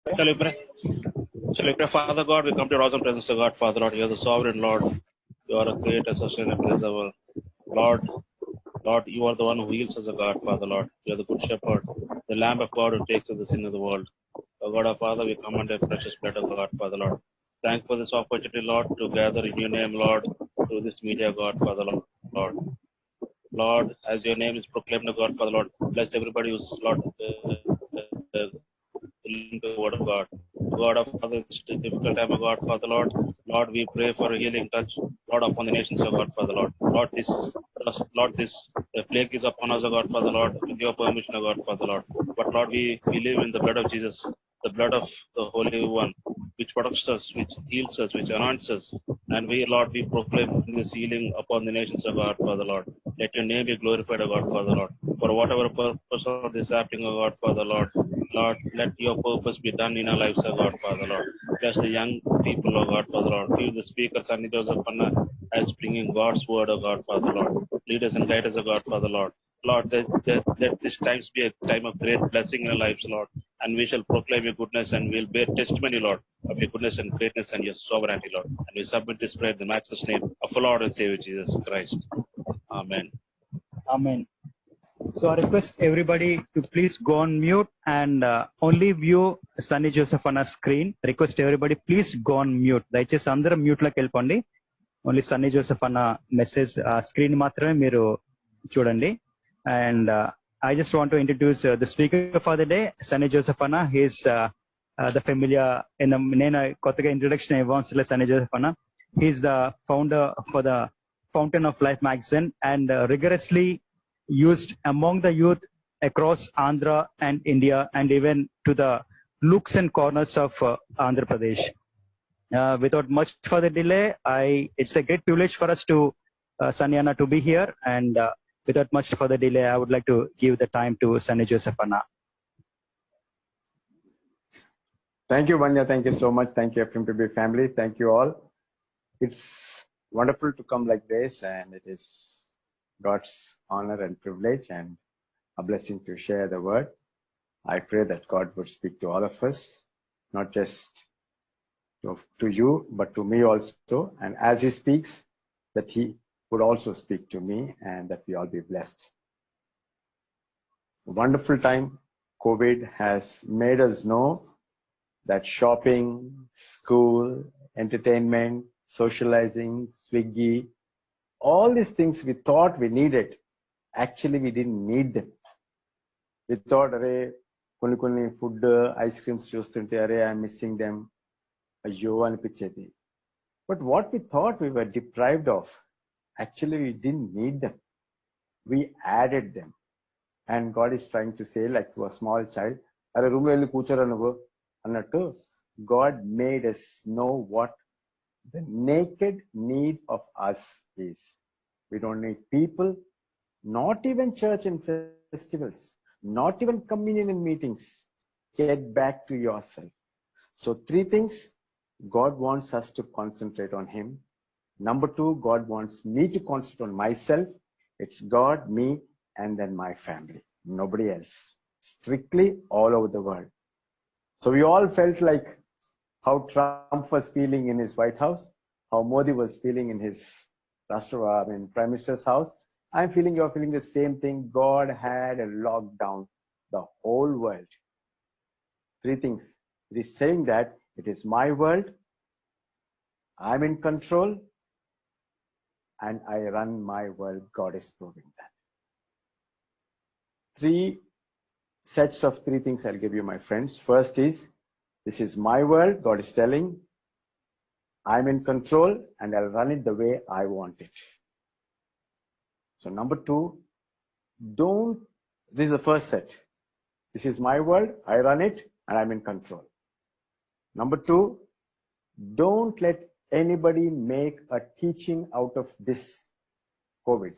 Shall we pray? Shall we pray? Father God, we come to your awesome presence, O God, Father Lord. You are the sovereign Lord. You are a creator, sustainer, and preserver. Lord, you are the one who heals us, O God, Father Lord. You are the good shepherd, the Lamb of God who takes away the sin of the world. O God, our Father, we come under precious blood of God, Father Lord. Thank for this opportunity, Lord, to gather in your name, Lord, through this media, God, Father Lord. Lord, as your name is proclaimed, O God, Father Lord, bless everybody who's, Lord, the word of God. God of Father, this difficult time, of God, Father Lord. Lord, we pray for a healing touch, Lord, upon the nations, of God, Father Lord. Lord, this the plague is upon us, O God, Father Lord, with your permission, O God, Father Lord. But Lord, we live in the blood of Jesus, the blood of the Holy One, which protects us, which heals us, which anoints us. And we, Lord, we proclaim this healing upon the nations, of God, Father Lord. Let your name be glorified, O God, Father Lord. For whatever purpose of this happening, O God, Father Lord. Lord, let your purpose be done in our lives, O God, Father Lord. Bless the young people, O God, Father Lord. Give the speaker, Sunny Joseph Anna, as bringing God's word, O God, Father Lord. Lead us and guide us, O God, Father Lord. Lord, let this times be a time of great blessing in our lives, Lord. And we shall proclaim your goodness and we'll bear testimony, Lord, of your goodness and greatness and your sovereignty, Lord. And we submit this prayer in the matchless name of our Lord and Savior Jesus Christ. Amen. Amen. So I request everybody to please go on mute and only view Sunny Joseph on a screen. Request everybody please go on mute. దయచేసి అందరం mute లోకి వెళ్ళిపోండి. Only Sunny Joseph అన్న message screen మాత్రమే మీరు చూడండి. And I just want to introduce the speaker for the day, Sunny Joseph అన్న. He's the familiar. నేను కొత్తగా ఇంట్రొడక్షన్ ఇవ్వాల్సిన సన్నీ జోసెఫ్ అన్న. He's the founder for the Fountain of Life magazine and rigorously used among the youth across Andhra and India and even to the nooks and corners of Andhra Pradesh. Without much further delay, it's a great privilege for us to Sunny Anna to be here, and without much further delay, I would like to give the time to Sunny Joseph Anna. Thank you, Vanya. Thank you so much. Thank you, FMPB family. Thank you all. It's wonderful to come like this, and it is God's honor and privilege and a blessing to share the word. I pray that God would speak to all of us, not just to you, but to me also. And as he speaks, that he would also speak to me, and that we all be blessed. A wonderful time. COVID has made us know that shopping, school, entertainment, socializing, Swiggy, all these things we thought we needed, actually we didn't need them. We thought, array, konni food, ice creams chustunte, array, I'm missing them. Ayyo anipichedi. But what we thought we were deprived of, actually we didn't need them. We added them. And God is trying to say, like to a small child, array, room lo kuchara nuvu annattu, God made us know what the naked need of us is. We don't need people, not even church and festivals, not even communion and meetings. Get back to yourself. So 3 things. God wants us to concentrate on him. Number 2, God wants me to concentrate on myself. It's God, me, and then my family. Nobody else. Strictly all over the world. So we all felt like how Trump was feeling in his White House, how Modi was feeling in his Prime Minister's house. I'm feeling you're feeling the same thing. God had a lockdown the whole world. 3 things. It is saying that it is my world, I'm in control, and I run my world. God is proving that. 3 sets of 3 things I'll give you, my friends. First is, this is my world, God is telling. I'm in control and I'll run it the way I want it. So number 2, this is the first set. This is my world, I run it, and I'm in control. Number 2, don't let anybody make a teaching out of this COVID.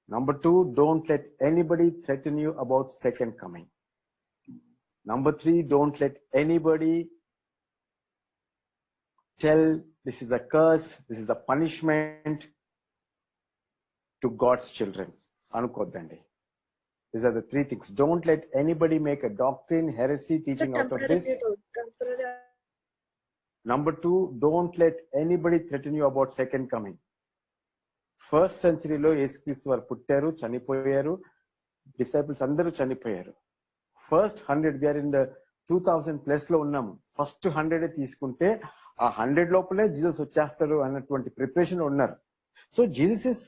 Number 2, don't let anybody threaten you about second coming. Number 3, don't let anybody tell this is a curse, this is a punishment to God's children. Anukoddandi. These are the three things. Don't let anybody make a doctrine, heresy, teaching out of this. Number two, don't let anybody threaten you about second coming. First సెంచరీలో యేసుక్రీస్తు వారు పుట్టారు, చనిపోయారు, disciples అందరూ చనిపోయారు. First 100, we are in the 2000+ లో ఉన్నాము. First 100 తీసుకుంటే ఆ 100 లోపలే జీసస్ వచ్చేస్తాడు అన్నటువంటి ప్రిపరేషన్ ఉన్నారు. So Jesus is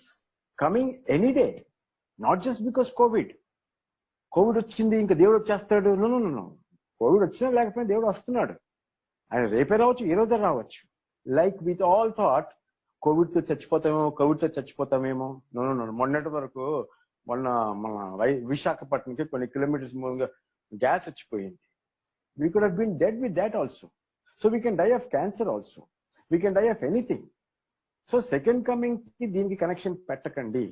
coming any day, not just because Covid వచ్చింది ఇంకా దేవుడు వచ్చేస్తాడు. నో, కోవిడ్ వచ్చినా లేకపోయినా దేవుడు వస్తున్నాడు. ఆయన రేపే రావచ్చు, ఈ రోజే రావచ్చు. లైక్ విత్ ఆల్ థాట్ కోవిడ్తో చచ్చిపోతామేమో. నో. మొన్నటి వరకు మన విశాఖపట్నంకి కొన్ని కిలోమీటర్స్ మూలంగా గ్యాస్ వచ్చిపోయింది. We could have been dead with that also. So we can die of cancer also, we can die of anything. So second coming కి దీనికి కనెక్షన్ పెట్టకండి.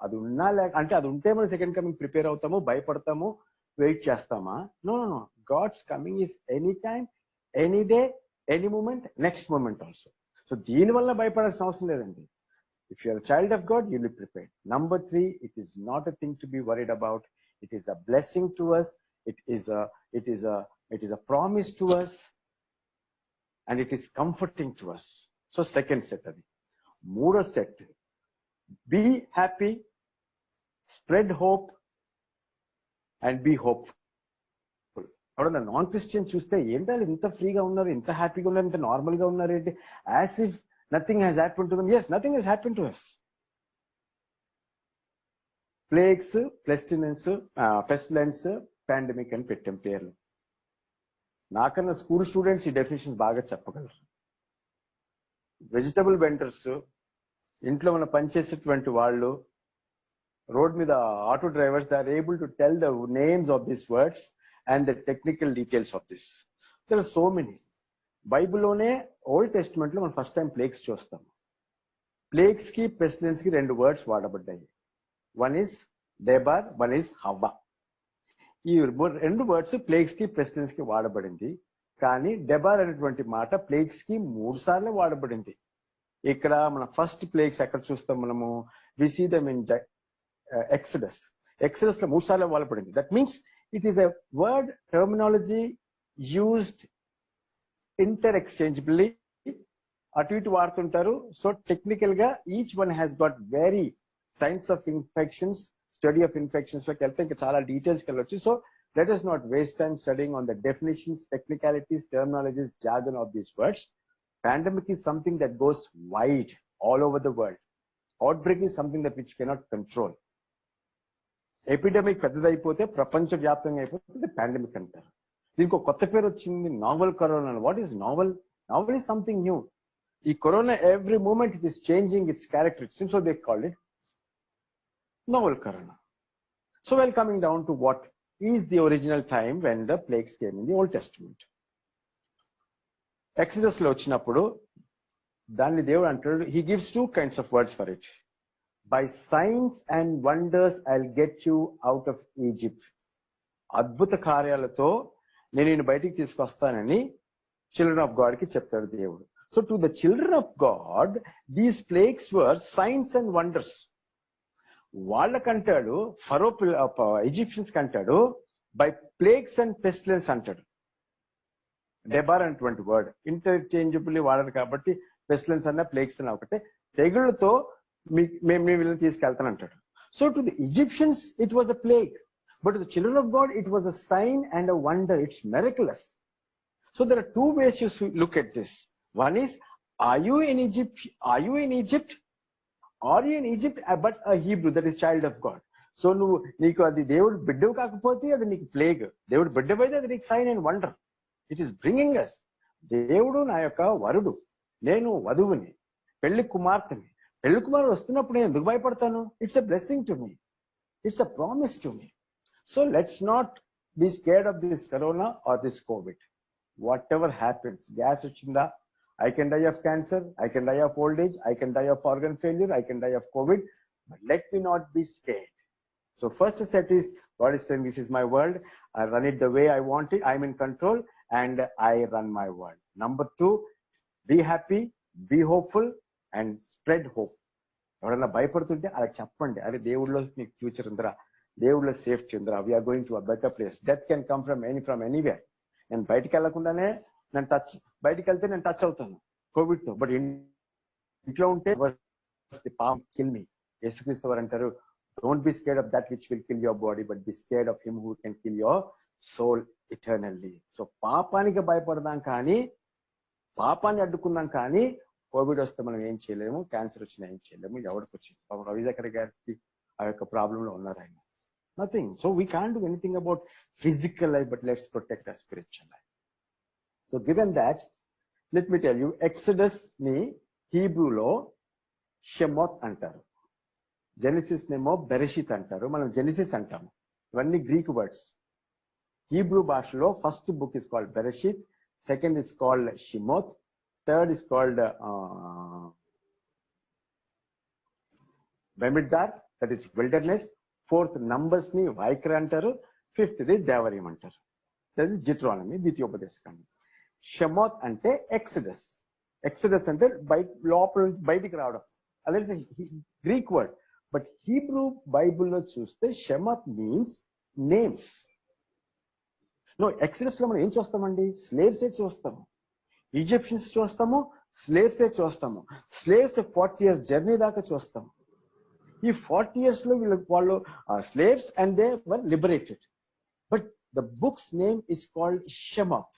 అది ఉన్నా అంటే అది ఉంటే మనం సెకండ్ కమింగ్ ప్రిపేర్ అవుతాము, భయపడతాము, వెయిట్ చేస్తామా? No. God's coming is any time, any day, any moment, next moment also. So దీనివల్ల భయపడాల్సిన అవసరం లేదండి. If you are a child of God, you'll be prepared. Number 3, it is not a thing to be worried about. It is a blessing to us. It is a promise to us, and it is comforting to us. So second set adi. Moodo set, be happy, spread hope, and be hopeful. ఎవడన్నా non Christian చూస్తే ఏంటో ఇంత ఫ్రీగా ఉన్నారు, ఇంత హ్యాపీగా ఉన్నారు, ఇంత నార్మల్ గా ఉన్నారు ఏంటి? As if nothing has happen to them. yes, nothing has happened to us. Plagues, pestilence, pandemic అని పెట్టాం పేర్లు. నాకన్నా స్కూల్ స్టూడెంట్స్ ఈ డెఫినేషన్స్ బాగా చెప్పగలరు. వెజిటబుల్ వెండర్స్, ఇంట్లో మన పనిచేసేటువంటి వాళ్ళు, రోడ్ మీద auto drivers, they are able to tell the names of these words and the technical details of this. There are so many. బైబిల్లోనే ఓల్డ్ టెస్ట్మెంట్ లో మనం ఫస్ట్ టైం ప్లేగ్స్ చూస్తాం. ప్లేగ్స్ కి పెస్టిలెన్స్ కి 2 వర్డ్స్ వాడబడ్డాయి. One is డెబార్, one is హవ్వ. ఈ 2 వర్డ్స్ ప్లేగ్స్ కి పెస్టిలెన్స్ కి వాడబడింది. కానీ డెబార్ అనేటువంటి మాట ప్లేగ్స్ కి 3 సార్లు వాడబడింది. ఇక్కడ మన ఫస్ట్ ప్లేగ్స్ ఎక్కడ చూస్తాం మనము? We see them in Exodus లో 3 సార్లు వాడబడింది. That means it is a word terminology used interchangeably. అటు ఇటు వాడుతుంటారు. సో టెక్నికల్ గా each one has got very science of infections, study of infections లోకి వెళ్తే ఇంకా చాలా డీటెయిల్స్కి వెళ్ళొచ్చు. So let us not waste time studying on the definitions, technicalities, terminologies, jargon of these words. Pandemic is something that goes wide all over the world. Outbreak is something that which cannot control. Epidemic పెద్దదైపోతే ప్రపంచవ్యాప్తంగా అయిపోతే pandemic అంటారు. దీనికి ఒక కొత్త పేరు వచ్చింది, novel corona. What is novel? Novel is something new. ఈ corona every moment it is changing its characteristics, so they called it novel corona. So well coming down to what is the original time when the plagues came in the Old Testament. Exodus లో వచ్చినప్పుడు దాన్ని దేవుడు అంటాడు, he gives 2 kinds of words for it. By signs and wonders I'll get you out of Egypt. అద్భుత కార్యాలతో నేను బయటికి తీసుకొస్తానని children of God కి చెప్తాడు దేవుడు. So to the children of God these plagues were signs and wonders. వాళ్ళకంటాడు, Pharaoh Egyptians కంటాడు by plagues and pestilence అంటాడు. డెబార్ అనేటువంటి వర్డ్ ఇంటర్చేంజబుల్లీ వాడారు కాబట్టి పెస్టిలెన్స్ అన్న ప్లేగ్స్ అన్న ఒకటే. తెగుళ్లతో మేము వీళ్ళని తీసుకెళ్తానంటాడు. So to the Egyptians it was a plague, but to the children of God it was a sign and a wonder. It's miraculous. So there are 2 ways you look at this. One is, are you in Egypt? Are you in Egypt but a Hebrew, that is child of God? So నువ్వు నీకు అది దేవుడు బిడ్డవు కాకపోతే అది నీకు plague, దేవుడు బిడ్డవైతే అది నీకు sign and wonder. It is bringing us. దేవుడు నా యొక్క వరుడు, నేను వధువుని, పెళ్లి కుమార్తెని. పెళ్లి కుమారుడు వస్తున్నప్పుడు నేను ఎందుకు భయపడతాను? It's a blessing to me, it's a promise to me. So let's not be scared of this corona or this COVID. Whatever happens, gas వచ్చిందా, I can die of cancer, I can die of old age, I can die of organ failure, I can die of COVID, but let me not be scared. So first set is, God is saying, this is my world, I run it the way I want it, I'm in control, and I run my world. Number 2, be happy, be hopeful, and spread hope. ఎవరన్నా భయపడుతుంటే అలా చెప్పండి, అరే దేవుడిలో మీకు future ఉందిరా, దేవుళ్ళ సేఫ్ చంద్ర, we are going to a better place. Death can come from anywhere. నేను బయటికి వెళ్లకుండానే బయటికి వెళ్తే నేను టచ్ అవుతాను కోవిడ్ తో. బట్ ఇంట్లో ఉంటే కిల్ మీ. యేసుక్రీస్తు వారు అంటారు, don't be scared of that which will kill your body, but be scared of him who can kill your soul eternally. So పాపానికి భయపడదాం కానీ, పాపాన్ని అడ్డుకుందాం కానీ, కోవిడ్ వస్తే మనం ఏం చేయలేము, క్యాన్సర్ వచ్చినా ఏం చేయలేము. ఎవరికి వచ్చింది? రవిశంకర్ గారికి ఆ యొక్క ప్రాబ్లం లో ఉన్నారు ఆయన. Nothing. So we can't do anything about physical life, but let's protect our spiritual life. So given that, let me tell you, Exodus ని హీబ్రూలో షెమోత్ అంటారు, జెనిసిస్ నేమో బెరెషిత్ అంటారు, మనం జెనిసిస్ అంటాము. ఇవన్నీ గ్రీక్ వర్డ్స్. హీబ్రూ భాషలో first book is called Bereshit, second is called Shemot, third is called Bemidbar, that is wilderness. Fourth Numbers ని Vayikra అంటారు, ఫిఫ్త్ ది దేవరియం అంటారు, దట్ ఇస్ జిట్రానమీ, ద్వితీయోపదేశకాండం. షెమోత్ అంటే ఎక్సడస్. ఎక్సడస్ అంటే లోపల నుంచి బయటికి రావడం, అదే గ్రీక్ వర్డ్. బట్ హీబ్రూ బైబుల్లో చూస్తే షెమోత్ మీన్స్ నేమ్స్. నో, ఎక్సడస్ లో మనం ఏం చూస్తామండి? స్లేవ్సే చూస్తాము, ఈజిప్షియన్స్ చూస్తాము, స్లేవ్సే చూస్తాము. స్లేవ్స్ 40 years జర్నీ దాకా చూస్తాము. ఈ 40 years లో వాళ్ళు slaves and they were liberated. But the books name is called Shemot,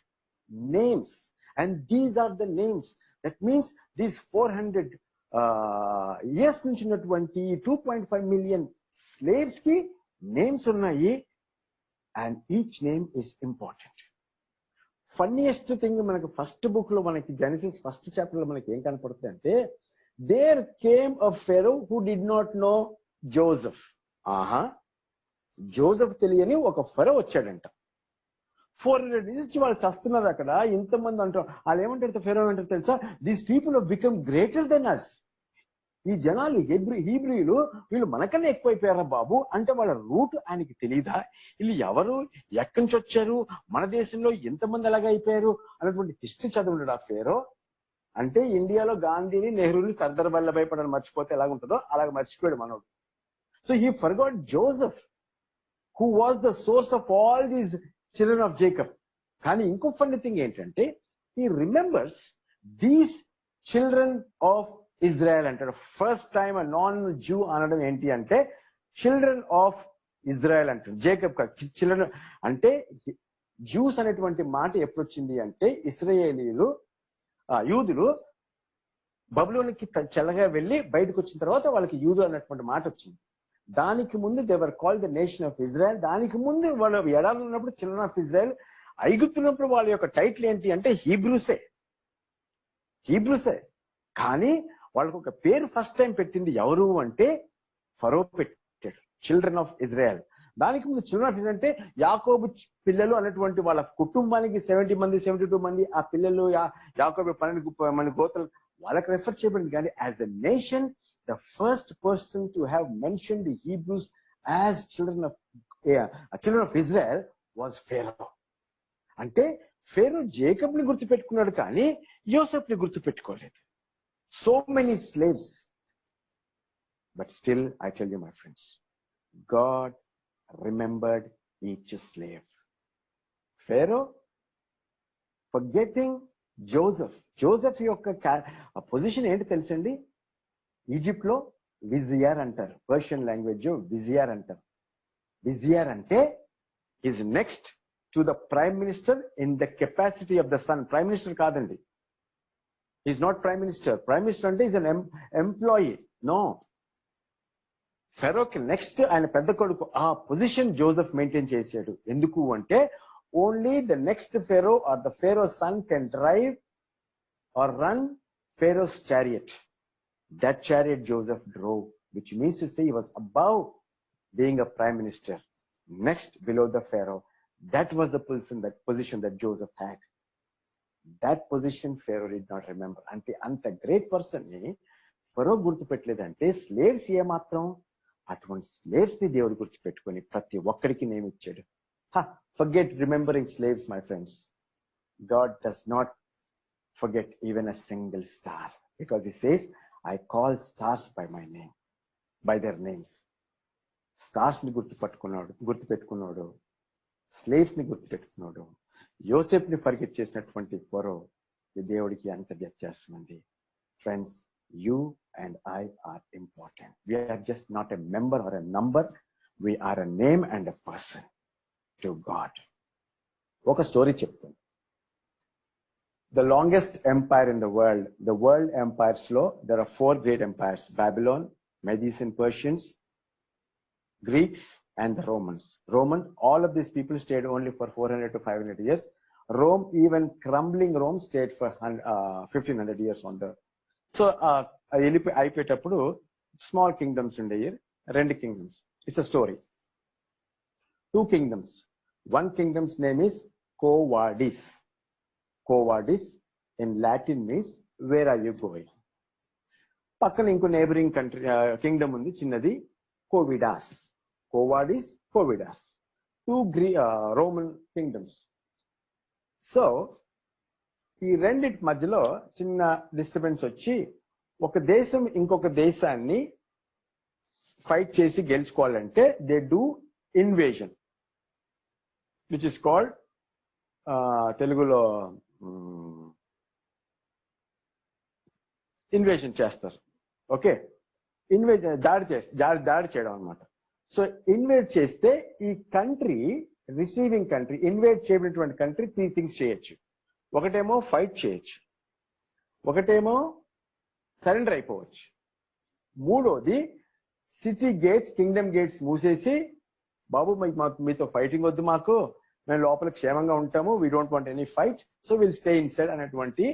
names. And these are the names. That means these 400 years నుంచి ఉన్నటువంటి 2.5 million స్లేవ్స్ కి నేమ్స్ ఉన్నాయి. And each name is important. Funniest thing మనకి first book లో, మనకి genesis first chapter లో మనకి ఏం కనపడుతుంది అంటే, there came a Pharaoh who did not know Joseph. Joseph తెలియని ఒక ఫెరో వచ్చాడంట. 400 years వాళ్ళు చస్తున్నారు అక్కడ, ఇంతమంది అంటారు. వాళ్ళు ఏమంటారు, ఫెరో అంటారు తెలుసా? These people have become greater than us. ఈ జనాలు హీబ్రీయులు వీళ్ళు మనకన్నా ఎక్కువైపోయారా బాబు అంటే, వాళ్ళ రూట్ ఆయనకి తెలియదా? వీళ్ళు ఎవరు, ఎక్కడి నుంచి వచ్చారు, మన దేశంలో ఎంతమంది అలాగ అయిపోయారు అన్నటువంటి హిస్టరీ చదువుండడు ఆ ఫేరో. అంటే ఇండియాలో గాంధీని, నెహ్రూని, సర్దార్ వల్లభాయ్ పటేల్ మర్చిపోతే ఎలాగుంటుందో అలాగ మర్చిపోయాడు మనోడు. So he forgot Joseph who was the source of all these children of Jacob. కానీ ఇంకో ఫన్నీ థింగ్ ఏంటంటే, he remembers these children of Israel అంటాడు. ఫస్ట్ టైం నాన్ జూ అనడం ఏంటి అంటే, చిల్డ్రన్ ఆఫ్ ఇజ్రాయెల్ అంటాడు. జేకబ్ చిల్డ్రన్ అంటే, juice అనేటువంటి మాట ఎప్పుడు వచ్చింది అంటే, ఇశ్రాయేలీలు యూదులు బబులోనికి చల్లగా వెళ్ళి బయటకు వచ్చిన తర్వాత వాళ్ళకి యూదు అన్నటువంటి మాట వచ్చింది. దానికి ముందు they were called the nation of Israel. దానికి ముందు వాళ్ళు ఎడారి ఉన్నప్పుడు చిల్డ్రన్ ఆఫ్ ఇజ్రాయెల్. ఐగుప్తున్నప్పుడు వాళ్ళ యొక్క టైటిల్ ఏంటి అంటే హీబ్రూసే. కానీ వాళ్ళకు ఒక పేరు ఫస్ట్ టైం పెట్టింది ఎవరు అంటే ఫరో పెట్టాడు, చిల్డ్రన్ ఆఫ్ ఇజ్రాయెల్. దానికి ముందు చిల్డ్రన్ ఆఫ్ ఇజ్రాయెల్ అంటే యాకోబు పిల్లలు అన్నటువంటి వాళ్ళ కుటుంబానికి 70 మంది 72 మంది ఆ పిల్లలు, యాకోబు 12 మంది గోత్రాలు వాళ్ళకి రెఫర్ చేయబడింది. కానీ as a nation, the first person to have mention the Hebrews as children of Israel was Pharaoh. అంటే ఫేరో జేకబ్ ని గుర్తు పెట్టుకున్నాడు కానీ యోసెఫ్ ని గుర్తు పెట్టుకోలేదు. So many slaves. But still, I tell you, my friends, God remembered each slave. Pharaoh forgetting Joseph. Joseph యొక్క position ఏంటి తెలుసండి? ఈజిప్ట్ లో విజియర్ అంటారు, పర్షియన్ లాంగ్వేజ్ విజియర్ అంటారు. విజియర్ అంటే is next to the prime minister in the capacity of the son. Prime minister కాదండి, is not prime minister. Prime minister అంటే is an employee. No, ఫెరోకి next ఆయన పెద్ద కొడుకు. ఆ పొజిషన్ జోసెఫ్ మెయింటైన్ చేశాడు. ఎందుకు అంటే, only the next Pharaoh or the Pharaoh son can drive or run Pharaoh's chariot. That chariot Joseph drove, which means to say he was above being a prime minister, next below the Pharaoh. That was the position that Joseph had. That position Pharaoh did not remember. అంటే అంత great person ని ఫరో గుర్తుపెట్టలేదంటే, slaves ఏమాత్రం, అటువంటి slaves ని దేవుడు గుర్తుపెట్టుకొని ప్రతి ఒక్కడికి నేమ్ ఇచ్చాడు. Forget remembering slaves, my friends. God does not forget even a single star, because he says, I call stars by my name, by their names. Stars ని గుర్తుపెట్టుకున్నాడు, స్లేవ్స్ ని గుర్తుపెట్టుకున్నాడు. యోసేపుని ఫర్గెట్ చేసినటువంటి ఫరో దేవుడికి అంత వ్యత్యాసం ఉంది. Friends, you and I are important. We are just not a member or a number. We are a name and a person to God. ఒక story చెప్తాను. The longest empire in the world empires లో there are 4 great empires: Babylon, Medes and Persians, Greeks and the Romans. All of these people stayed only for 400 to 500 years. Rome, even crumbling Rome, stayed for 1500 years on the. So అయిపోయేటప్పుడు small kingdoms ఉండేవి, 2 kingdoms. It's a story. 2 kingdoms. 1 kingdoms name is Quo Vadis. Quo Vadis in Latin means where are you going. పక్కన ఇంకో neighbouring country kingdom ఉంది, చిన్నది, Covidas. Quo Vadis, Covidas, 2 Roman kingdoms. So ఈ రెండిటి మధ్యలో చిన్న డిస్టర్బెన్స్ వచ్చి ఒక దేశం ఇంకొక దేశాన్ని ఫైట్ చేసి గెలుచుకోవాలంటే they do invasion, which is called తెలుగులో ఇన్వేజన్ చేస్తారు. ఓకే, దాడి చేయడం అనమాట. సో ఇన్వేడ్ చేస్తే ఈ కంట్రీ, రిసీవింగ్ కంట్రీ, ఇన్వేడ్ చేయబడినటువంటి కంట్రీ 3 థింగ్స్ చేయొచ్చు. ఒకటేమో ఫైట్ చేయొచ్చు, ఒకటేమో సరెండర్ అయిపోవచ్చు, మూడోది సిటీ గేట్స్, కింగ్డమ్ గేట్స్ మూసేసి, బాబు మీతో ఫైటింగ్ వద్దు, మాకు మేము లోపల క్షేమంగా ఉంటాము, we don't want any fight, so will stay inside అనేటువంటి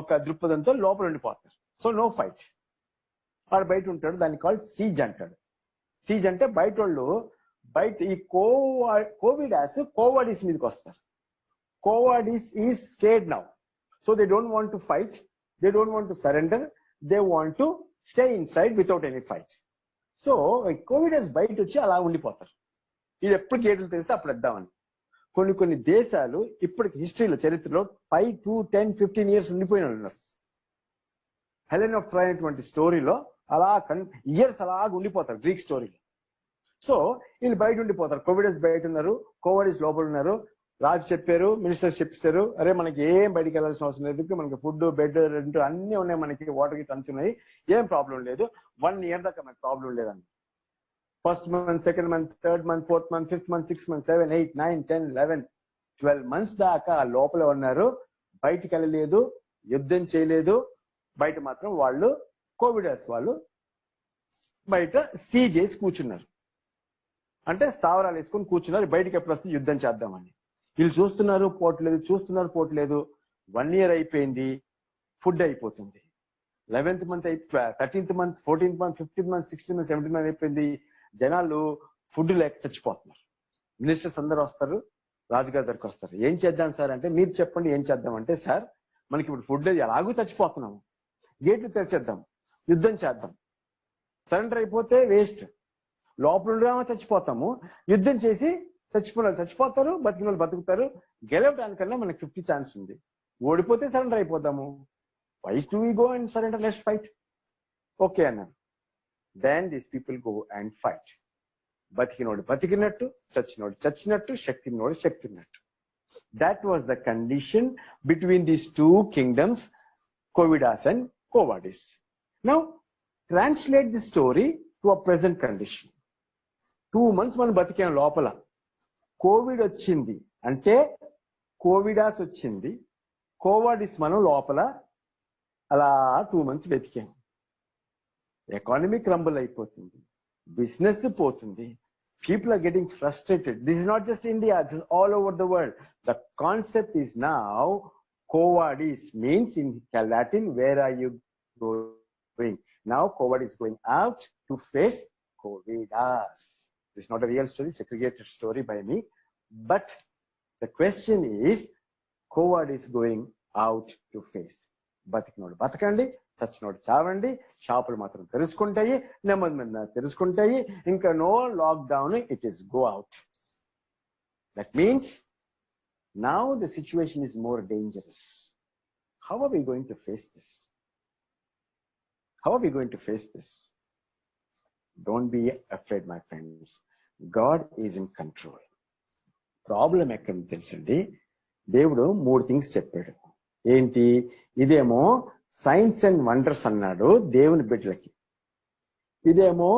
ఒక దృక్పథంతో లోపల ఉండిపోతారు. So no fight. వాడు బయట ఉంటాడు, దాన్ని కాల్డ్ సీజ్ అంటాడు. సీజ్ అంటే బయట వాళ్ళు, బయట ఈ కోవిడాస్ మీదకి వస్తారు. Cowardice is scared now. So they don't want to fight. They don't want to surrender. They want to stay inside without any fight. So Cowardice బయట వచ్చి అలా ఉండిపోతారు. ఇది ఎప్పుడు గేట్లు తెలిస్తే అప్పుడు వద్దామని. కొన్ని దేశాలు ఇప్పటికి హిస్టరీలో, చరిత్రలో 5 to 10, 15 years ఉండిపోయిన ఉన్నారు. హెలెన్ ఆఫ్ ట్రాయ్ అనేటువంటి స్టోరీలో అలా ఇయర్స్ అలాగ ఉండిపోతారు, గ్రీక్ స్టోరీలో. సో వీళ్ళు బయట ఉండిపోతారు. కోవిడస్ బయట ఉన్నారు, కోవిడస్ లోపల ఉన్నారు. రాజు చెప్పారు, మినిస్టర్స్ చెప్పారు, అరే మనకి ఏం బయటికి వెళ్ళాల్సిన అవసరం లేదు, మనకి ఫుడ్, బెడ్, రెంట్ అన్ని ఉన్నాయి, మనకి వాటర్ కి అంతున్నాయి, ఏం ప్రాబ్లం లేదు. 1 year దాకా మనకి ప్రాబ్లం లేదండి. 1st month, 2nd month, 3rd month, 4th month, 5th month, 6th month, 7, 8, 9, 10, 11, 12 months దాకా లోపల ఉన్నారు, బయటికి వెళ్ళలేదు, యుద్ధం చేయలేదు. బయట మాత్రం వాళ్ళు కోవిడస్ వాళ్ళు బయట సీ చేసి కూర్చున్నారు, అంటే స్థావరాలు వేసుకొని కూర్చున్నారు. బయటికి ఎప్పుడు వస్తే యుద్ధం చేద్దామని వీళ్ళు చూస్తున్నారు, పోట్లేదు. 1 year అయిపోయింది, ఫుడ్ అయిపోతుంది. 11th month 13th month, 14th month, 15th month, 16th month, 17th month అయిపోయింది. జనాలు ఫుడ్ లేక చచ్చిపోతున్నారు. మినిస్టర్స్ అందరూ వస్తారు, రాజుగారి దగ్గరికి వస్తారు. ఏం చేద్దాం సార్ అంటే, మీరు చెప్పండి ఏం చేద్దాం అంటే, సార్ మనకి ఇప్పుడు ఫుడ్ లేదు, ఎలాగూ చచ్చిపోతున్నాము, గేట్లు తెరిచేద్దాం, యుద్ధం చేద్దాం. సరెండర్ అయిపోతే వేస్ట్, లోపల ఉండగా చచ్చిపోతాము, యుద్ధం చేసి చచ్చిపోతారు, బతికిన వాళ్ళు బతుకుతారు. గెలవడానికన్నా మనకి 50 ఛాన్స్ ఉంది, ఓడిపోతే సరెండర్ అయిపోతాము. Why do we go and surrender, let's fight. Okay అన్నారు. Then these people go and fight. బతికినోడు బతికినట్టు, చచ్చినట్టు, శక్తినోడు శక్తినట్టు. That was the condition between these 2 kingdoms, Covidas and Covadis. Now, translate the story to a present condition. 2 months మనం బతికాం లోపల, Covid వచ్చింది అంటే కోవిడాస్ వచ్చింది, కోవాడిస్ మనం లోపల అలా 2 months బతికాం. ఎకానమీ క్రంబుల్ అయిపోతుంది, బిజినెస్ పోతుంది, people are getting frustrated. This is not just India, this is all over the world. The concept is now Covadis, means in Latin, where are you going? Now Covad is going out to face Covidas. This is not a real story, it's a created story by me. But the question is, Covad is going out to face. బతికినోడు బతకండి, చచ్చినోడు చావండి, షాపులు మాత్రం తెరుచుకుంటాయి, నెమ్మది మీద తెరుచుకుంటాయి, ఇంకా no lockdown, it is go out. That means now the situation is more dangerous. How are we going to face this? How are we going to face this? Don't be afraid, my friends. God is in control. Problem ఎక్కడ తెలుసండి, దేవుడు 3 things చెప్పాడు. ఏంటి? ఇదేమో science and wonders అన్నాడు దేవుని బిడ్డలకి, ఇదేమో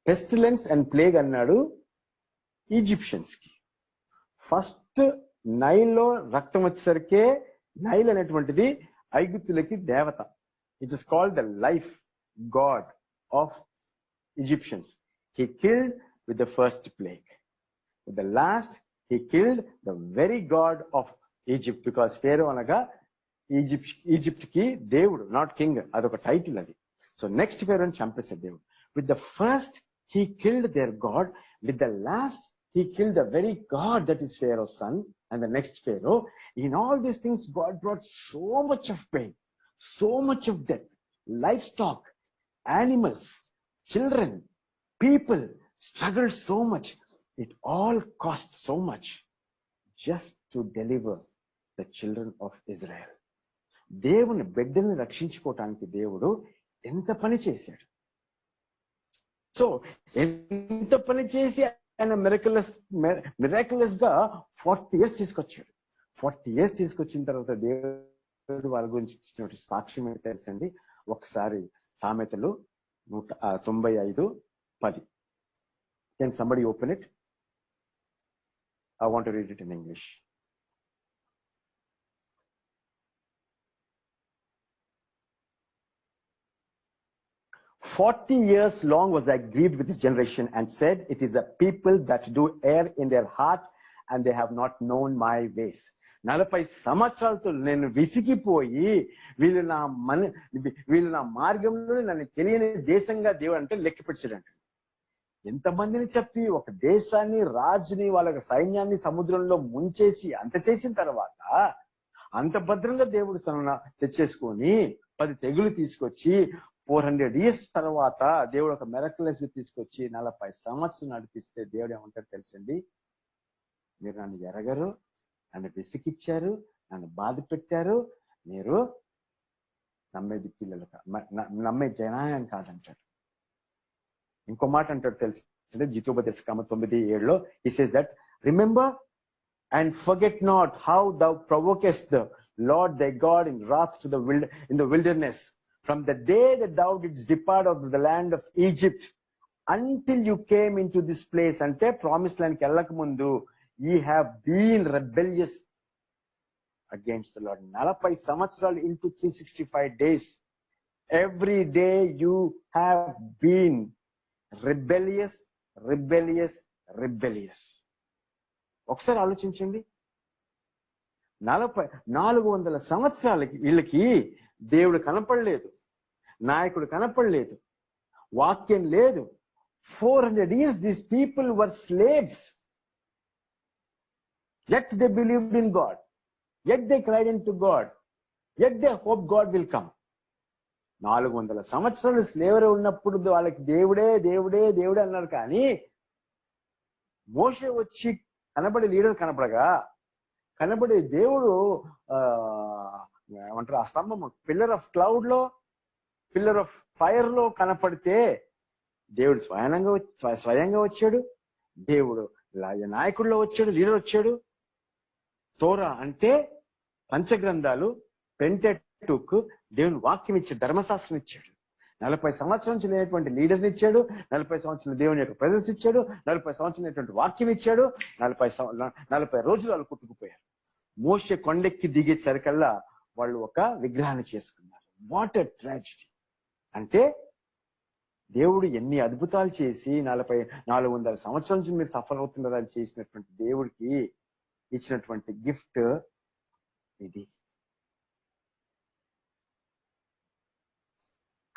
పెస్టిలెన్స్ అండ్ ప్లేగ్ అన్నాడు ఈజిప్షియన్స్ కి. ఫస్ట్ నైల్లో రక్తం వచ్చేసరికే, నైల్ అనేటువంటిది ఐగుప్తులకి దేవత. It is called the life god of Egyptians. He killed with the first plague. With the last he killed the very god of Egypt, because Pharaoh అనగా Egypt కి దేవుడు, నాట్ కింగ్, అదొక టైటిల్ అది. So next ఫేరోని చంపేశాడు దేవుడు. With the first he killed their god, with the last he killed the very god that is Pharaoh's son, and the next Pharaoh. In all these things God brought so much of pain, so much of death. Livestock, animals, children, people struggled so much. It all cost so much just to deliver the children of Israel. దేవుని బిడ్డల్ని రక్షించుకోవటానికి దేవుడు ఎంత పని చేశాడు. So ఎంత పని చేసి ఆయన మిరాక్యులస్ గా 40 years తీసుకొచ్చాడు. 40 years తీసుకొచ్చిన తర్వాత దేవుడు వాళ్ళ గురించి ఇచ్చినటువంటి సాక్ష్యం ఏంటి తెలుసండి? ఒకసారి సామెతలు 95:10. Can somebody open it? I want to read it in English. 40 years long was I grieved with this generation and said, it is a people that do err in their heart and they have not known my ways. 40 సంవత్సరాలతో నేను విసిగిపోయి వీళ్ళు నా మార్గంలో నన్ను తెలియని దేశంగా దేవుడు అంటే లెక్క పెట్టాడంట. ఎంతమందిని చెప్పి ఒక దేశాన్ని, రాజుని, వాళ్ళ సైన్యాన్ని సముద్రంలో ముంచేసి అంత చేసిన తర్వాత అంత భద్రంగా దేవుడు తనను తెచ్చేసుకొని 10 తెగులు తీసుకొచ్చి 400 years తర్వాత దేవుడు ఒక మిరక్యులస్ తీసుకొచ్చి 40 సంవత్సరాలు నడిపిస్తే దేవుడు ఏమంటారు తెలుసండి? మీరు నన్ను ఎరగరు, నన్ను విసిగిచ్చారు, నన్ను బాధ పెట్టారు, మీరు నమ్మేది పిల్లలు నమ్మే జనాన్ని కాదంటాడు. ఇంకో మాట అంటాడు తెలుసు అంటే ద్వితోపదేశకాండం 9:7 he says that remember and forget not how thou provokest the Lord thy God in wrath to in the wilderness from the day that thou didst depart out of the land of Egypt until you came into this place. Ante promised land ki ellaka mundu ye have been rebellious against the Lord. 40 samvatsaralu into 365 days, every day you have been rebellious. ఒకసారి ఆలోచించండి. 400 సంవత్సరాలకి వీళ్ళకి దేవుడు కనపడలేదు, నాయకుడు కనపడలేదు, వాక్యం లేదు. 400 years these people were slaves, yet they believed in God, yet they cried into God, yet they hoped God will come. 400 సంవత్సరాలు స్లేవరీ ఉన్నప్పుడు వాళ్ళకి దేవుడే దేవుడే దేవుడే అన్నారు. కానీ మోషే వచ్చి కనబడే లీడర్ కనబడే దేవుడు ఏమంటారు, ఆ స్తంభం పిల్లర్ ఆఫ్ క్లౌడ్ లో, పిల్లర్ ఆఫ్ ఫైర్ లో కనపడితే దేవుడు స్వయంగా వచ్చాడు. దేవుడు నాయకుల్లో వచ్చాడు, లీడర్ వచ్చాడు. తోరా అంటే పంచగ్రంథాలు, పెంటెటూక్, దేవుని వాక్యం ఇచ్చాడు, ధర్మశాస్త్రం ఇచ్చాడు. 40 సంవత్సరాల నుంచి లేనటువంటి లీడర్ని ఇచ్చాడు, 40 సంవత్సరాలు దేవుని యొక్క ప్రెజెన్స్ ఇచ్చాడు, 40 సంవత్సరాలు లేనటువంటి వాక్యం ఇచ్చాడు. 40 రోజులు వాళ్ళు కొట్టుకుపోయారు. మోషే కొండెక్కి దిగేసరికల్లా వాళ్ళు ఒక విగ్రహాన్ని చేసుకున్నారు. What a tragedy! అంటే దేవుడు ఎన్ని అద్భుతాలు చేసి 400 సంవత్సరాల నుంచి మీరు సఫర్ అవుతున్నారని చేసినటువంటి దేవుడికి ఇచ్చినటువంటి గిఫ్ట్ ఇది.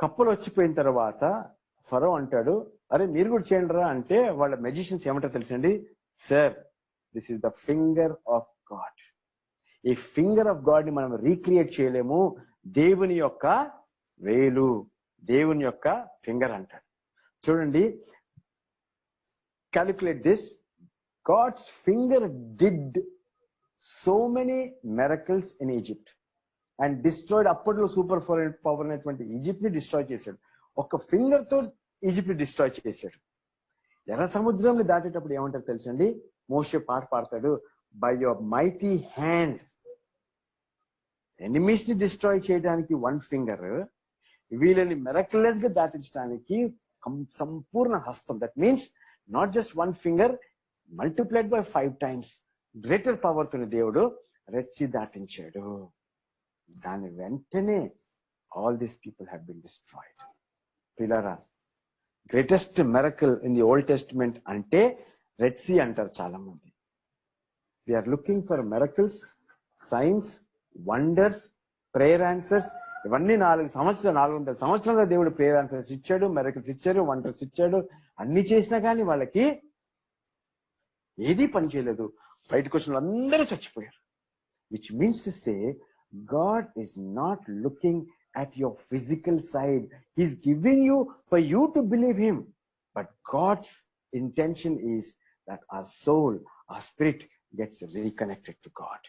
కప్పలు వచ్చిపోయిన తర్వాత ఫరో అంటాడు, అరే మీరు కూడా చేయండి రా అంటే వాళ్ళ మెజిషియన్స్ ఏమంటారు తెలుసండి? Sir, this is the finger of God. ఈ ఫింగర్ ఆఫ్ గాడ్ ని మనం రీక్రియేట్ చేయలేము. దేవుని యొక్క వేలు, దేవుని యొక్క ఫింగర్ అంటాడు. చూడండి, calculate this. God's finger did so many miracles in Egypt and destroyed. అప్పట్లో సూపర్ పవర్ అనేటువంటి ఈజిప్ట్ ని డిస్ట్రాయ్ చేశాడు. ఒక ఫింగర్ తో ఈజిప్ట్ ని డిస్ట్రాయ్ చేశాడు. ఎర్ర సముద్రంలో దాటేటప్పుడు ఏమంటారు తెలుసండి? మోషే పాట పాడతాడు, by your mighty hand. Enemies ని డిస్ట్రాయ్ చేయడానికి 1 ఫింగర్, వీళ్ళని మెరక్యులస్ గా దాటించడానికి సంపూర్ణ హస్తం. That means not just 1 finger multiplied by 5 times. Greater power తో దేవుడు రెడ్ సీ దాటించాడు. దాని వెంటనే all these people have been destroyed. పిల్లరా, greatest miracle in the Old Testament అంటే రెడ్ సీ అంటారు చాలా మంది. We are looking for miracles, signs, wonders, prayer answers. ఇవన్నీ 400 సంవత్సరాలుగా దేవుడు ప్రేయర్ ఆన్సర్స్ ఇచ్చాడు, మెరకల్స్ ఇచ్చాడు, వండర్స్ ఇచ్చాడు. అన్ని చేసినా కానీ వాళ్ళకి ఏదీ పని చేయలేదు. బయటకు వచ్చిన అందరూ చచ్చిపోయారు. Which means to say God is not looking at your physical side. He's giving you for you to believe him. But God's intention is that our soul, our spirit gets reconnected to God.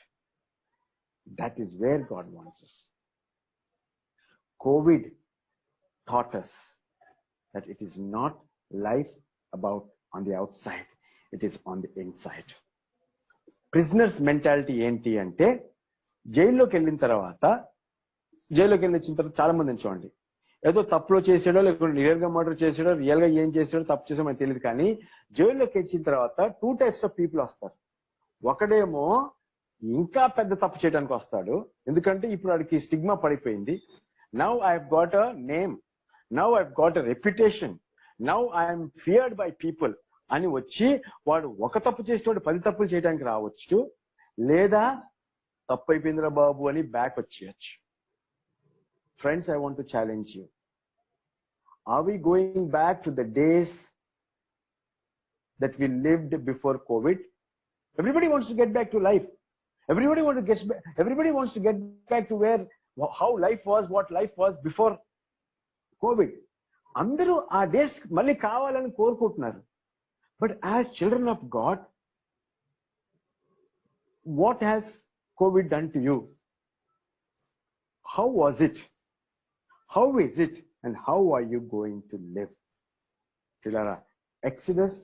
That is where God wants us. COVID taught us that it is not life about on the outside. It is on the inside. Prisoners mentality ఏంటి అంటే, జైల్లోకి వెళ్ళిన తర్వాత చాలా మందిని చూడండి, ఏదో తప్పులో చేసాడో లేకుంటే రియల్ గా మర్డర్ చేసాడో, రియల్ గా ఏం చేసాడో, తప్పు చేసాడో మనకు తెలియదు. కానీ జైల్లోకి వచ్చిన తర్వాత 2 types ఆఫ్ పీపుల్ వస్తారు. ఒకడేమో ఇంకా పెద్ద తప్పు చేయడానికి వస్తాడు, ఎందుకంటే ఇప్పుడు వాడికి స్టిగ్మా పడిపోయింది. Now I have got a name, now I have got a reputation, now I'm feared by people అని వచ్చి వాడు ఒక తప్పు చేసేవాడు 10 తప్పులు చేయడానికి రావచ్చు, లేదా తప్పు అయిపోయిందిరా బాబు అని బ్యాక్ వచ్చేయచ్చు. Friends, I want to challenge you. Are we going back to the days that we lived before COVID? Everybody wants to get back to life. Everybody wants to get back to how life was, what life was before COVID. అందరూ ఆ days మళ్ళీ కావాలని కోరుకుంటున్నారు. But as children of God, what has COVID done to you? How was it? How is it? And how are you going to live? Exodus,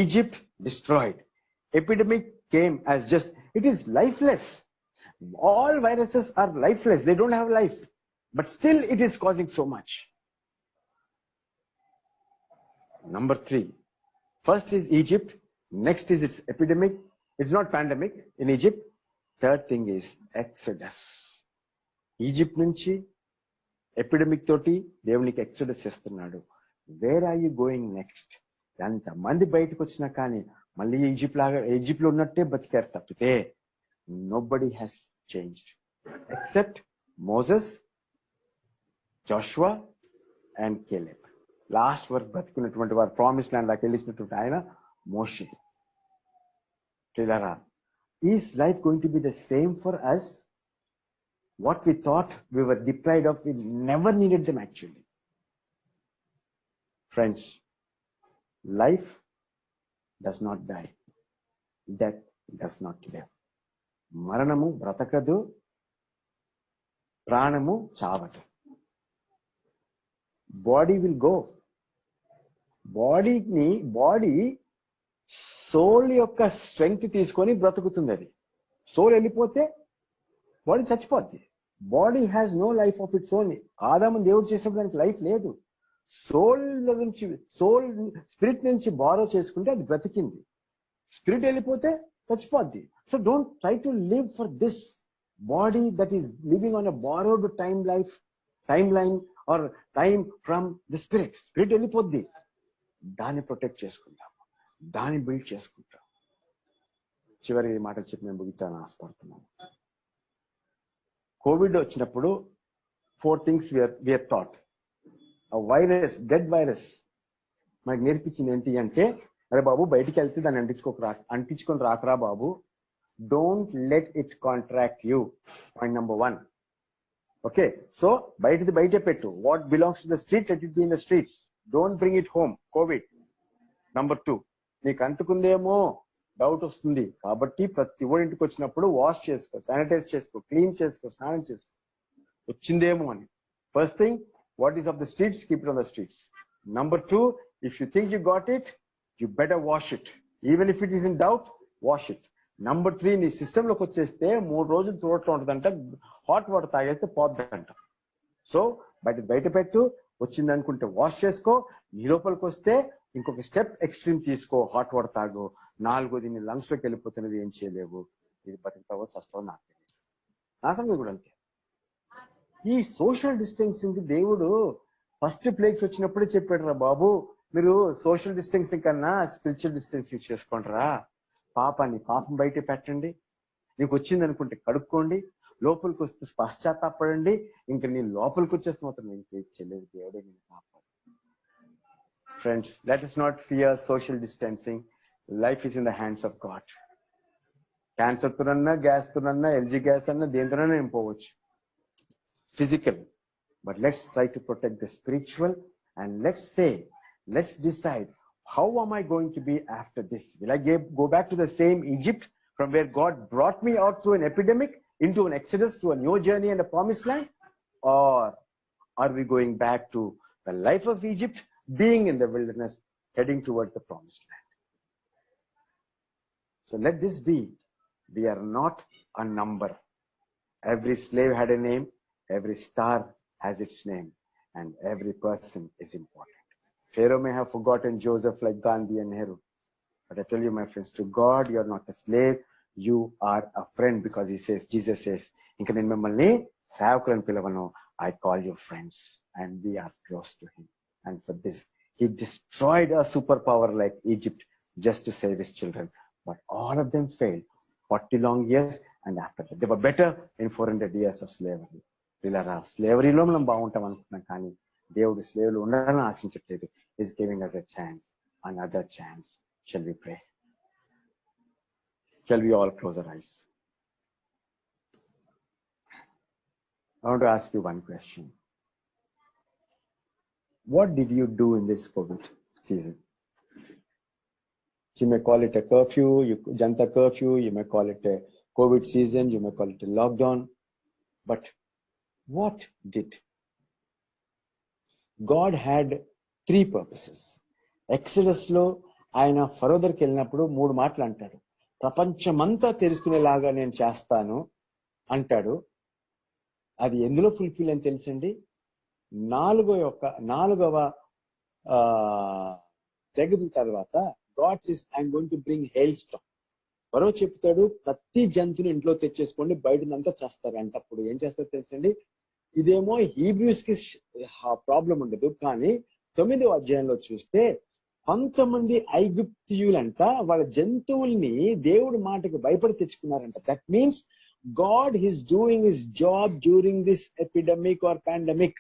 Egypt destroyed. Epidemic came as just, it is lifeless. All viruses are lifeless. They don't have life. But still it is causing so much. Number 3. First is Egypt. Next is its epidemic. It's not pandemic in Egypt. Third thing is Exodus. Egypt నుంచి epidemic తోటి దేవునికి exodus చేస్తున్నాడు. Where are you going next? ఎంతమంది బయటకు వచ్చినా కానీ మళ్ళీ Egypt లో ఉన్నట్టే బతికారు తప్పితే nobody has changed except Moses, Joshua and Caleb. Last వరకు బతుకున్నటువంటి వారు, ప్రామిస్ ల్యాండ్ లాగా వెళ్ళినటువంటి ఆయన Moshe. Is life going to be the same for us? What we thought we were deprived of, we never needed them actually. Friends, life does not die. Death does not live. Maranamu bratakadu, pranamu chavadu. Body will go. Body soul yokka strength తీసుకొని బ్రతుకుతుంది. అది soul వెళ్ళిపోతే body చచ్చిపోద్ది. Body has no life of its own. Adam దేవుడు చేసినప్పుడు దానికి life లేదు. Soul spirit నుంచి borrow చేసుకుంటే అది బ్రతికింది. స్పిరిట్ వెళ్ళిపోతే చచ్చిపోద్ది. So don't try to live for this body that is living on a borrowed time line or time from the spirit. Spirit వెళ్ళిపోద్ది. దాన్ని ప్రొటెక్ట్ చేసుకుంటాం, దాన్ని బిల్డ్ చేసుకుంటాం. చివరి మాటలు చెప్పి మేము ముగించాలని ఆశపడుతున్నాము. కోవిడ్ వచ్చినప్పుడు 4 things we are taught. A virus, dead virus మనకు నేర్పించింది ఏంటి అంటే, అరే బాబు బయటికి వెళ్తే దాన్ని అంటించుకొని రాకరా బాబు. Don't let it contract you. Point number 1. Okay, so బయటే పెట్టు. What belongs to the street, let it be in the streets. Don't bring it home. COVID. Number 2, నీకు అంటుకుందేమో డౌట్ వస్తుంది కాబట్టి ప్రతి ఇంటికి వచ్చినప్పుడు వాష్ చేసుకో, శానిటైజ్ చేసుకో, క్లీన్ చేసుకో, స్నానం చేసుకో, వచ్చిందేమో అని. First thing, what is of the streets, keep it on the streets. Number 2, If you think you got it, you better wash it. Even if it is in doubt, wash it. Number 3, నీ system లోకి వచ్చేస్తే 3 రోజులు తోటలో ఉంటుందంట, hot water తాగేస్తే పోద్దంట. So బయట పెట్టు, వచ్చింది అనుకుంటే వాష్ చేసుకో. నీ లోపలికి వస్తే ఇంకొక స్టెప్ ఎక్స్ట్రీమ్ తీసుకో, హాట్ వాటర్ తాగు. 4 నీ లంగ్స్ లోకి వెళ్ళిపోతున్నది, ఏం చేయలేవు. ఇది బతుకుతావో సస్తావో నాకు తెలియదు. నా సంగతి కూడా అంతే. ఈ సోషల్ డిస్టెన్సింగ్ దేవుడు ఫస్ట్ ప్లేగ్స్ వచ్చినప్పుడే చెప్పాడు రా బాబు, మీరు సోషల్ డిస్టెన్సింగ్ కన్నా స్పిరిచువల్ డిస్టెన్సింగ్ చేసుకోండిరా. పాపం బయట పెట్టండి. నీకు వచ్చింది అనుకుంటే కడుక్కోండి, లోపలికి వస్తే పశ్చాత్తాపడండి. ఇంకా నీ లోపలికి వచ్చేస్తే మాత్రం నేను చెల్లేదు, దేవుడే నేను కాపాడు. Friends, let us not fear social distancing. Life is in the hands of God. Cancer తోనన్నా, గ్యాస్ తోనన్నా, ఎల్జీ గ్యాస్ అన్నా, దేనితోనన్నా నేను పోవచ్చు physical. But let's try to protect the spiritual, and let's decide, how am I going to be after this? Will I go back to the same Egypt from where God brought me out through an epidemic into an exodus to a new journey and a promised land? Or are we going back to the life of Egypt, being in the wilderness, heading towards the promised land? So let this be. We are not a number. Every slave had a name, every star has its name, and every person is important. Pharaoh may have forgotten Joseph like Gandhi and Nehru. But I tell you, my friends, to God, you are not a slave, you are a friend, because Jesus says, inka nenu mimmalni సేవకులను పిలవను, I call you friends, and we are close to him. And for this, he destroyed a superpower like Egypt just to save his children. But all of them failed. 40 long years, and after that, they were better in 400 years of slavery. పిల్లరా, స్లేవరీలో మనం బాగుంటాం అనుకుంటున్నాం, కానీ దేవుడు స్లేవ్లు ఉండాలని ఆశించట్లేదు. Is giving us a chance, another chance. Shall we pray? Shall we all close our eyes? I want to ask you one question. What did you do in this COVID season? You may call it a curfew, Janta curfew, you may call it a COVID season, you may call it a lockdown. But what did? God had 3 purposes. Exodus లో ఆయన ఫరో దగ్గరికి వెళ్ళినప్పుడు 3 మాటలు అంటాడు. ప్రపంచమంతా తెలుసుకునేలాగా నేను చేస్తాను అంటాడు. అది ఎందులో ఫుల్ఫిల్ అని తెలుసండి? 4వ తెగులు తర్వాత God says, I'm going to bring hailstorm. ఫరో చెప్తాడు, ప్రతి జంతువుని ఇంట్లో తెచ్చేసుకోండి, బయటనంతా చేస్తారు అంటే. అప్పుడు ఏం చేస్తారు తెలుసండి? ఇదేమో హీబ్రూస్ కి ప్రాబ్లం ఉండదు, కానీ 9వ అధ్యాయంలో చూస్తే 19 ఐగుప్తీయులంట వాళ్ళ జంతువుల్ని దేవుడి మాటకి భయపడి తెచ్చుకున్నారంట. That means God is doing his job during this epidemic or pandemic.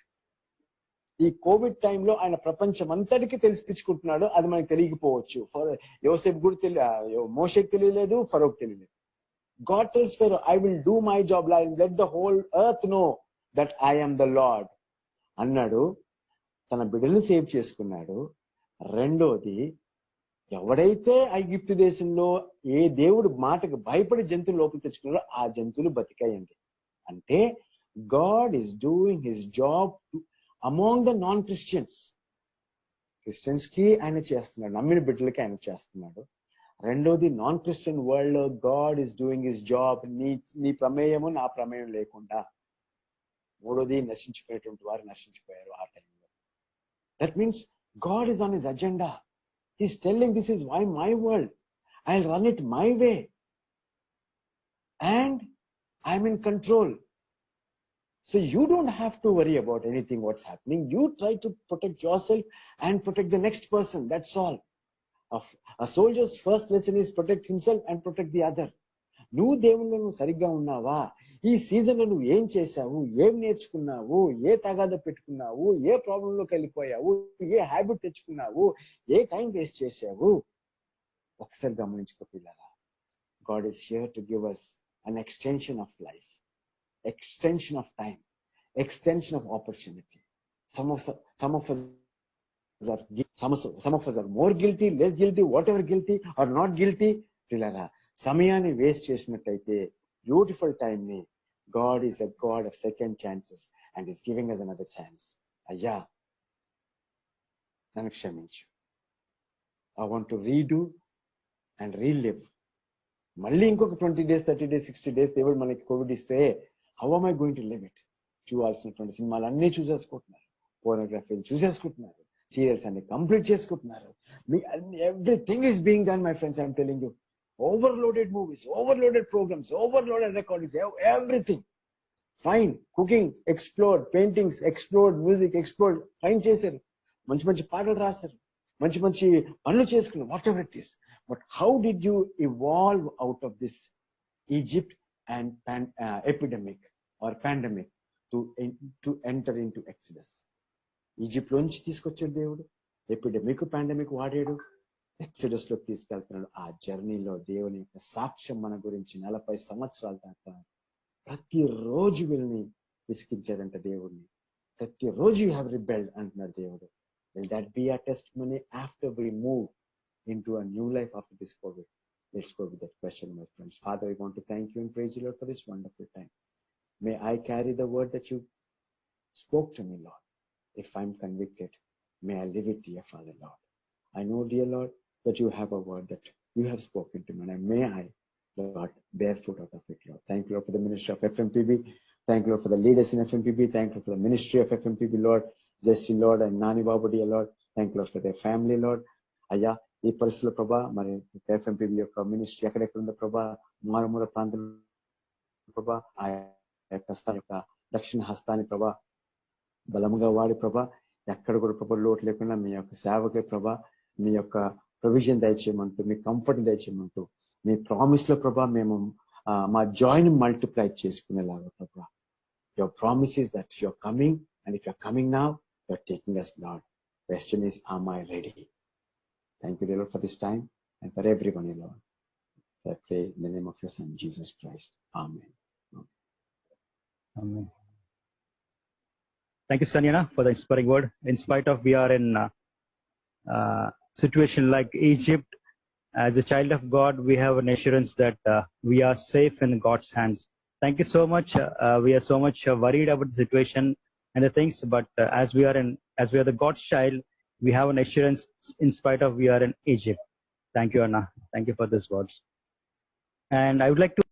ఈ కోవిడ్ టైంలో ఆయన ప్రపంచం అంతటికి తెలిసిపించుకుంటున్నాడు. అది మనకు తెలియకపోవచ్చు. యోసేపు కూడా మోషేకి తెలియలేదు, ఫరోకి తెలియలేదు. God tells Pharaoh, I will do my job, I will let the whole earth know that I am the Lord అన్నాడు. తన బిడ్డల్ని సేవ్ చేసుకున్నాడు. రెండోది, ఎవడైతే ఐగుప్తు దేశంలో ఏ దేవుడు మాటకు భయపడి జంతువులు లోపలికి తెచ్చుకున్నాడో ఆ జంతువులు బతికాయండి. అంటే God is doing his job among the non Christians. Christians కి ఆయన చేస్తున్నాడు, నమ్మిన బిడ్డలకి ఆయన చేస్తున్నాడు. రెండోది, నాన్ క్రిస్టియన్ వరల్డ్ లో God is doing his job, నీ ప్రమేయము నా ప్రమేయం లేకుండా. మూడోది, నశించిపోయేటువంటి వారు నశించిపోయారు ఆ టైంలో. That means God is on his agenda. He's telling, this is my world, I will run it my way and I'm in control. So you don't have to worry about anything what's happening. You try to protect yourself and protect the next person. That's all. A soldier's first lesson is protect himself and protect the other. నువ్వు దేవుళ్ళు నువ్వు సరిగ్గా ఉన్నావా? ఈ season లో నువ్వు ఏం చేశావు, ఏం నేర్చుకున్నావు, ఏ తగాద పెట్టుకున్నావు, ఏ ప్రాబ్లంలోకి వెళ్ళిపోయావు, ఏ హ్యాబిట్ తెచ్చుకున్నావు, ఏ టైం వేస్ట్ చేసావు, ఒకసారి గమనించుకో పిల్లరా. God is here to give us an extension of life, extension of time, extension of opportunity. Some of us are more guilty, less guilty, whatever guilty or not guilty. పిల్లరా, సమయాన్ని waste చేసినట్లయితే beautiful time ని, God is a God of second chances and is giving us another chance. అయ్యా, నన్ను క్షమించు. I want to redo and relive. మళ్ళీ ఇంకొక 20 days 30 days 60 days దేవుడు మనకి కోవిడ్ ఇస్తే how am I going to live it? చూడాల్సినటువంటి సినిమాలు అన్ని చూసేసుకుంటున్నారు, పోర్నోగ్రఫీని చూసేసుకుంటున్నారు, సీరియల్స్ అన్ని కంప్లీట్ చేసుకుంటున్నారు. Everything is being done my friends, I'm telling you. Overloaded movies, overloaded programmes, overloaded recordings, everything fine. Cooking explore, paintings explore, music explore, fine చేశారు, మంచి మంచి పాటలు రాశారు, మంచి మంచి పనులు చేసుకున్నారు, whatever it is. But how did you evolve out of this Egypt and epidemic or pandemic to enter into Exodus? Egypt లోంచి తీసుకొచ్చాడు దేవుడు, ఎపిడమిక్ పాండమిక్ వాడాడు, ఎక్సడస్ లోకి తీసుకెళ్తున్నాడు. ఆ జర్నీలో దేవుని యొక్క సాక్ష్యం మన గురించి 40 సంవత్సరాల దాకా ప్రతిరోజు వీళ్ళని విసిగించాడంట దేవుడిని. ప్రతిరోజు యూ హ్యావ్ రిబెల్డ్ అంటున్నాడు దేవుడు. Will that be a testimony after we move into a new life after this COVID? Let's go with that question, my friends. Father, we want to thank you and praise you, Lord, for this wonderful time. May I carry the word that you spoke to me, Lord. If I'm convicted, may I live it, dear Father, Lord. I know, dear Lord, that you have a word that you have spoken to me, and may I, Lord, bear fruit out of it, Lord. Thank you, Lord, for the ministry of FMPB. Thank you, Lord, for the leaders in FMPB. Thank you for the ministry of FMPB, Lord. Jesse, Lord, and Nani Babu, dear Lord. Thank you, Lord, for their family, Lord. అయ్యా, ఈ పరిస్థితుల ప్రభా, మరి ఎఫ్ఎంపీబీ యొక్క ministry ఎక్కడెక్కడ ఉందో ప్రభా, మారుమూల ప్రాంతంలో ప్రభా, ఆ యొక్క దక్షిణ హస్తాన్ని ప్రభా బలముగా వాడి ప్రభా, ఎక్కడ కూడా ప్రభా లోటు లేకుండా మీ యొక్క సేవకే ప్రభా మీ యొక్క ప్రొవిజన్ దయచేయమంటూ, మీ కంఫర్ట్ దయచేయమంటూ, మీ ప్రామిస్ లో ప్రభా మేము మా జాయ్ ని మల్టిప్లై చేసుకునేలాగా ప్రభా. Your promise is that your coming, and if you're coming now your taking us, Lord. Question is, am I ready? Thank you, Lord, for this time and for everyone, Lord. I pray in the name of your Son, Jesus Christ. Amen. Amen. Thank you, Sanyana, for the inspiring word. In spite of we are in situation like Egypt, as a child of God, we have an assurance that we are safe in God's hands. Thank you so much. We are so much worried about the situation and the things, but as we are the God's child, we have an assurance in spite of we are in Egypt. Thank you, Anna. Thank you for these words. And I would like to